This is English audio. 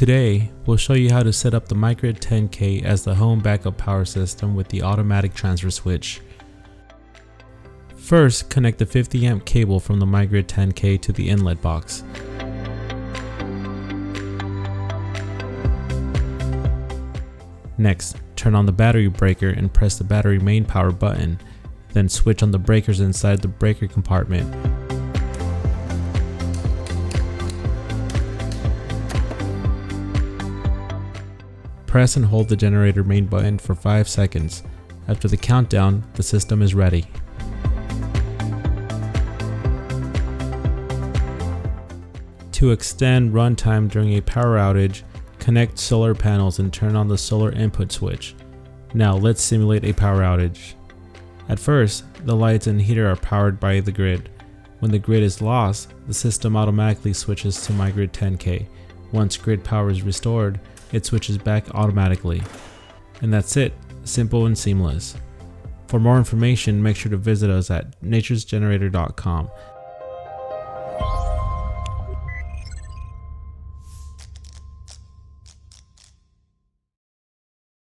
Today, we'll show you how to set up the MyGrid 10K as the home backup power system with the automatic transfer switch. First, connect the 50 amp cable from the MyGrid 10K to the inlet box. Next, turn on the battery breaker and press the battery main power button, then switch on the breakers inside the breaker compartment. Press and hold the generator main button for 5 seconds. After the countdown, the system is ready. To extend runtime during a power outage, connect solar panels and turn on the solar input switch. Now let's simulate a power outage. At first, the lights and heater are powered by the grid. When the grid is lost, the system automatically switches to MyGrid 10K. Once grid power is restored, it switches back automatically. And that's it, simple and seamless. For more information, make sure to visit us at naturesgenerator.com.